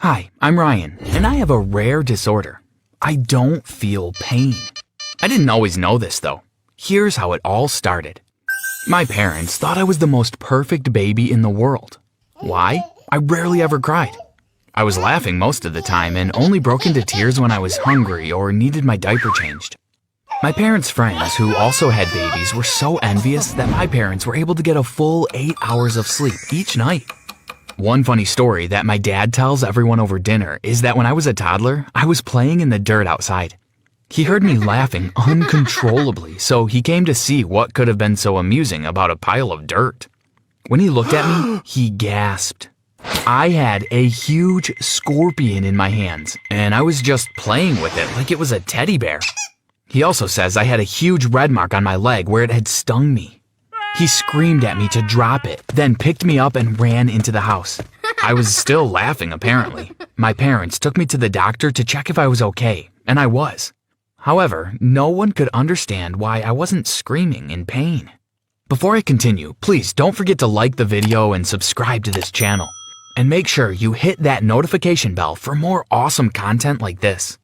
Hi, I'm Ryan, and I have a rare disorder. I don't feel pain. I didn't always know this, though. Here's how it all started. My parents thought I was the most perfect baby in the world. Why? I rarely ever cried. I was laughing most of the time and only broke into tears when I was hungry or needed my diaper changed. My parents' friends who also had babies were so envious that my parents were able to get a full 8 hours of sleep each night. One funny story that my dad tells everyone over dinner is that when I was a toddler, I was playing in the dirt outside. He heard me laughing uncontrollably, so he came to see what could have been so amusing about a pile of dirt. When he looked at me, he gasped. I had a huge scorpion in my hands, and I was just playing with it like it was a teddy bear. He also says I had a huge red mark on my leg where it had stung me. He screamed at me to drop it, then picked me up and ran into the house. I was still laughing, apparently. My parents took me to the doctor to check if I was okay, and I was. However, no one could understand why I wasn't screaming in pain. Before I continue, please don't forget to like the video and subscribe to this channel. And make sure you hit that notification bell for more awesome content like this.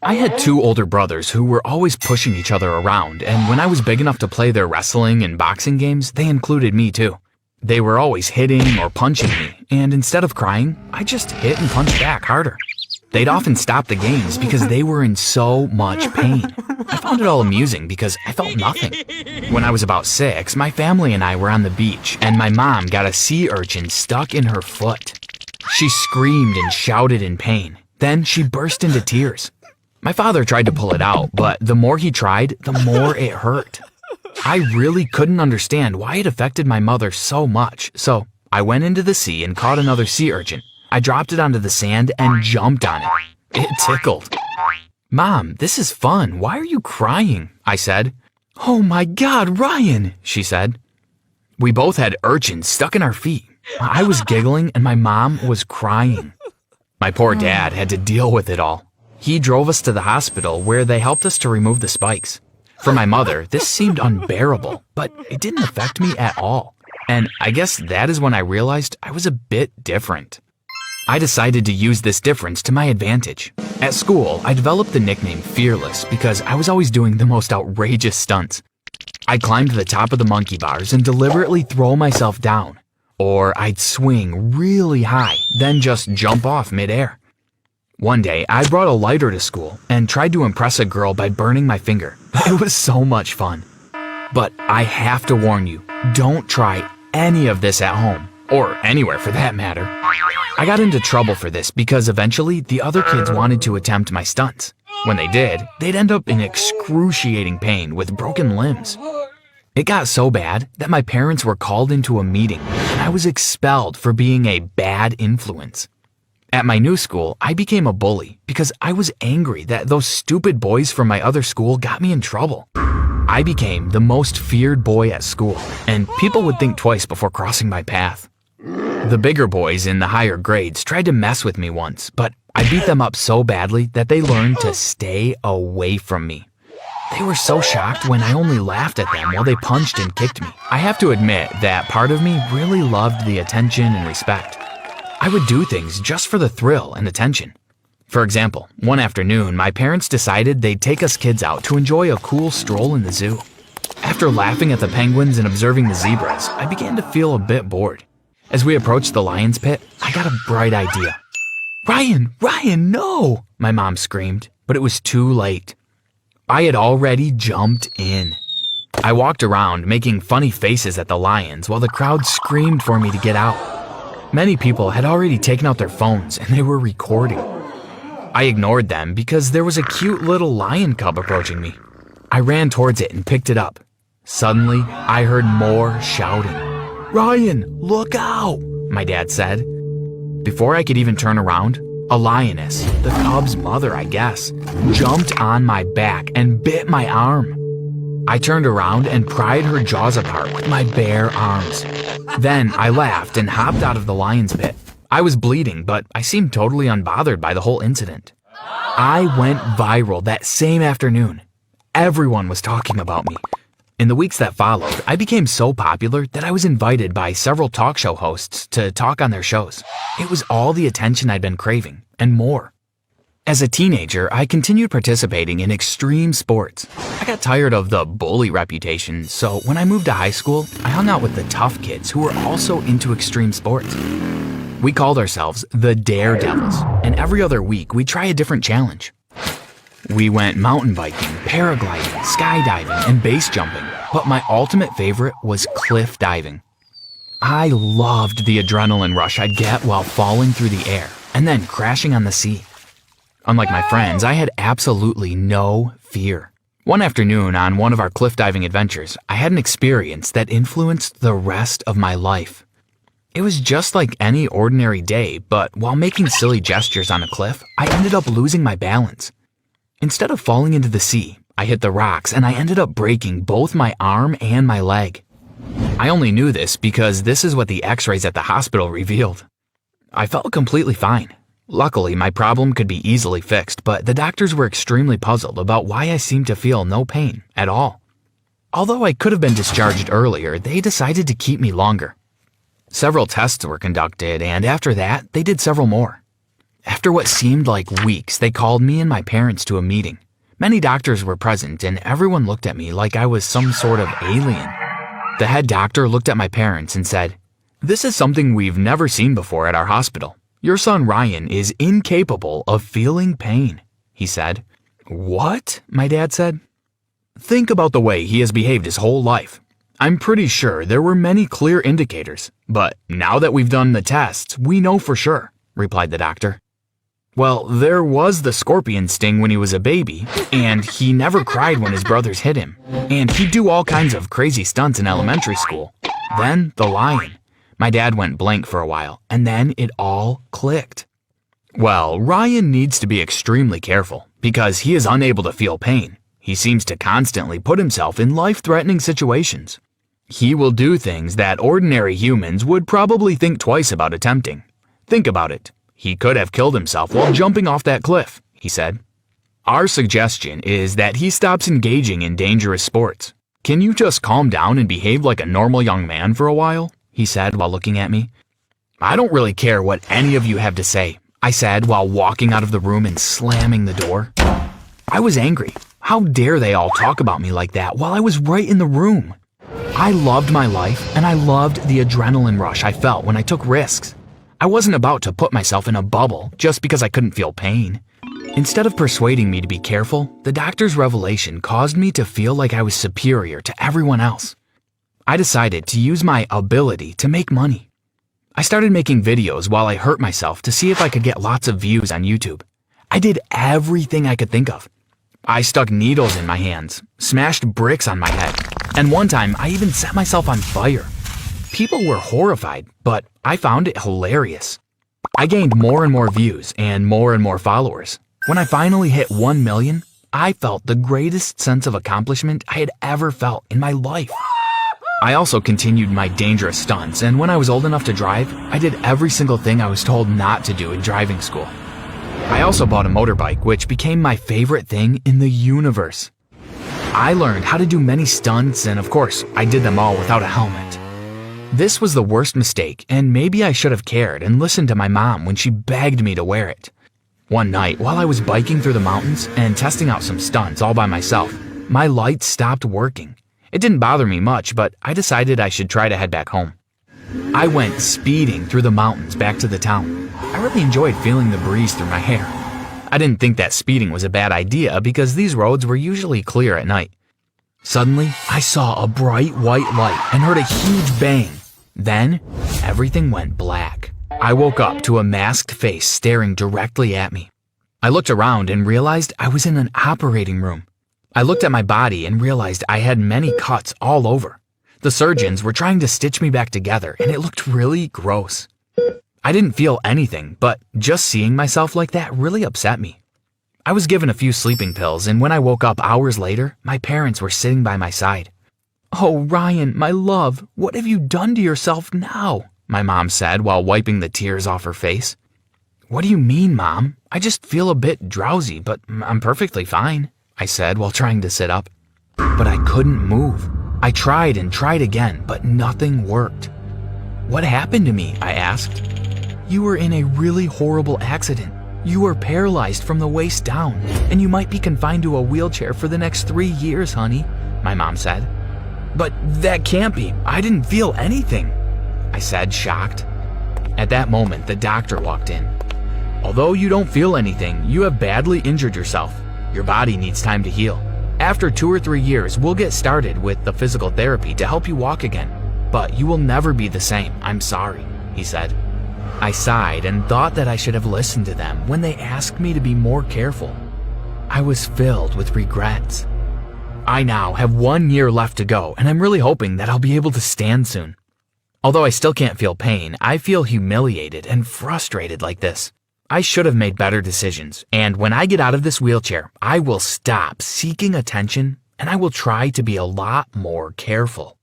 I had 2 older brothers who were always pushing each other around, and when I was big enough to play their wrestling and boxing games, they included me too. They were always hitting or punching me, and instead of crying, I just hit and punched back harder. They'd often stop the games because they were in so much pain. I found it all amusing because I felt nothing. When I was about 6, my family and I were on the beach, and my mom got a sea urchin stuck in her foot. She screamed and shouted in pain. Then she burst into tears. My father tried to pull it out, but the more he tried, the more it hurt. I really couldn't understand why it affected my mother so much, so I went into the sea and caught another sea urchin. I dropped it onto the sand and jumped on it. It tickled. "Mom, this is fun. Why are you crying?" I said. "Oh my God, Ryan," she said. We both had urchins stuck in our feet. I was giggling and my mom was crying. My poor dad had to deal with it all. He drove us to the hospital where they helped us to remove the spikes. For my mother, this seemed unbearable, but it didn't affect me at all. And I guess that is when I realized I was a bit different. I decided to use this difference to my advantage. At school, I developed the nickname Fearless because I was always doing the most outrageous stunts. I'd climb to the top of the monkey bars and deliberately throw myself down. Or I'd swing really high, then just jump off midair. One day, I brought a lighter to school and tried to impress a girl by burning my finger. It was so much fun. But I have to warn you, don't try any of this at home, or anywhere for that matter. I got into trouble for this because eventually the other kids wanted to attempt my stunts. When they did, they'd end up in excruciating pain with broken limbs. It got so bad that my parents were called into a meeting and I was expelled for being a bad influence. At my new school, I became a bully because I was angry that those stupid boys from my other school got me in trouble. I became the most feared boy at school, and people would think twice before crossing my path. The bigger boys in the higher grades tried to mess with me once, but I beat them up so badly that they learned to stay away from me. They were so shocked when I only laughed at them while they punched and kicked me. I have to admit that part of me really loved the attention and respect. I would do things just for the thrill and attention. For example, one afternoon, my parents decided they'd take us kids out to enjoy a cool stroll in the zoo. After laughing at the penguins and observing the zebras, I began to feel a bit bored. As we approached the lion's pit, I got a bright idea. Ryan, no!" my mom screamed, but it was too late. I had already jumped in. I walked around making funny faces at the lions while the crowd screamed for me to get out. Many people had already taken out their phones and they were recording. I ignored them because there was a cute little lion cub approaching me. I ran towards it and picked it up. Suddenly, I heard more shouting. "Ryan, look out!" my dad said. Before I could even turn around, a lioness, the cub's mother I guess, jumped on my back and bit my arm. I turned around and pried her jaws apart with my bare arms. Then I laughed and hopped out of the lion's pit. I was bleeding, but I seemed totally unbothered by the whole incident. I went viral that same afternoon. Everyone was talking about me. In the weeks that followed, I became so popular that I was invited by several talk show hosts to talk on their shows. It was all the attention I'd been craving, and more. As a teenager, I continued participating in extreme sports. I got tired of the bully reputation, so when I moved to high school, I hung out with the tough kids who were also into extreme sports. We called ourselves the Daredevils, and every other week we'd try a different challenge. We went mountain biking, paragliding, skydiving, and base jumping, but my ultimate favorite was cliff diving. I loved the adrenaline rush I'd get while falling through the air and then crashing on the sea. Unlike my friends, I had absolutely no fear. One afternoon on one of our cliff diving adventures, I had an experience that influenced the rest of my life. It was just like any ordinary day, but while making silly gestures on a cliff, I ended up losing my balance. Instead of falling into the sea, I hit the rocks and I ended up breaking both my arm and my leg. I only knew this because this is what the x-rays at the hospital revealed. I felt completely fine. Luckily, my problem could be easily fixed, but the doctors were extremely puzzled about why I seemed to feel no pain at all. Although I could have been discharged earlier, they decided to keep me longer. Several tests were conducted, and after that, they did several more. After what seemed like weeks, they called me and my parents to a meeting. Many doctors were present, and everyone looked at me like I was some sort of alien. The head doctor looked at my parents and said, "This is something we've never seen before at our hospital. Your son Ryan is incapable of feeling pain," he said. "What?" my dad said. "Think about the way he has behaved his whole life. I'm pretty sure there were many clear indicators, but now that we've done the tests, we know for sure," replied the doctor. "Well, there was the scorpion sting when he was a baby, and he never cried when his brothers hit him, and he'd do all kinds of crazy stunts in elementary school. Then the lion." My dad went blank for a while, and then it all clicked. "Well, Ryan needs to be extremely careful because he is unable to feel pain. He seems to constantly put himself in life-threatening situations. He will do things that ordinary humans would probably think twice about attempting. Think about it. He could have killed himself while jumping off that cliff," he said. "Our suggestion is that he stops engaging in dangerous sports. Can you just calm down and behave like a normal young man for a while?" he said while looking at me. "I don't really care what any of you have to say," I said while walking out of the room and slamming the door. I was angry. How dare they all talk about me like that while I was right in the room? I loved my life, and I loved the adrenaline rush I felt when I took risks. I wasn't about to put myself in a bubble just because I couldn't feel pain. Instead of persuading me to be careful, the doctor's revelation caused me to feel like I was superior to everyone else. I decided to use my ability to make money. I started making videos while I hurt myself to see if I could get lots of views on YouTube. I did everything I could think of. I stuck needles in my hands, smashed bricks on my head, and one time I even set myself on fire. People were horrified, but I found it hilarious. I gained more and more views and more followers. When I finally hit 1 million, I felt the greatest sense of accomplishment I had ever felt in my life. I also continued my dangerous stunts, and when I was old enough to drive, I did every single thing I was told not to do in driving school. I also bought a motorbike, which became my favorite thing in the universe. I learned how to do many stunts, and of course, I did them all without a helmet. This was the worst mistake, and maybe I should have cared and listened to my mom when she begged me to wear it. One night, while I was biking through the mountains and testing out some stunts all by myself, my lights stopped working. It didn't bother me much, but I decided I should try to head back home. I went speeding through the mountains back to the town. I really enjoyed feeling the breeze through my hair. I didn't think that speeding was a bad idea because these roads were usually clear at night. Suddenly, I saw a bright white light and heard a huge bang. Then, everything went black. I woke up to a masked face staring directly at me. I looked around and realized I was in an operating room. I looked at my body and realized I had many cuts all over. The surgeons were trying to stitch me back together, and it looked really gross. I didn't feel anything, but just seeing myself like that really upset me. I was given a few sleeping pills, and when I woke up hours later, my parents were sitting by my side. "Oh, Ryan, my love, what have you done to yourself now?" my mom said while wiping the tears off her face. "What do you mean, Mom? I just feel a bit drowsy, but I'm perfectly fine," I said while trying to sit up. But I couldn't move. I tried and tried again, but nothing worked. "What happened to me?" I asked. "You were in a really horrible accident. You were paralyzed from the waist down, and you might be confined to a wheelchair for the next 3 years, honey," my mom said. "But that can't be. I didn't feel anything," I said, shocked. At that moment, the doctor walked in. "Although you don't feel anything, you have badly injured yourself. Your body needs time to heal. After 2 or 3 years, we'll get started with the physical therapy to help you walk again. But you will never be the same. I'm sorry," he said. I sighed and thought that I should have listened to them when they asked me to be more careful. I was filled with regrets. I now have 1 year left to go, and I'm really hoping that I'll be able to stand soon. Although I still can't feel pain, I feel humiliated and frustrated like this. I should have made better decisions, and when I get out of this wheelchair, I will stop seeking attention and I will try to be a lot more careful.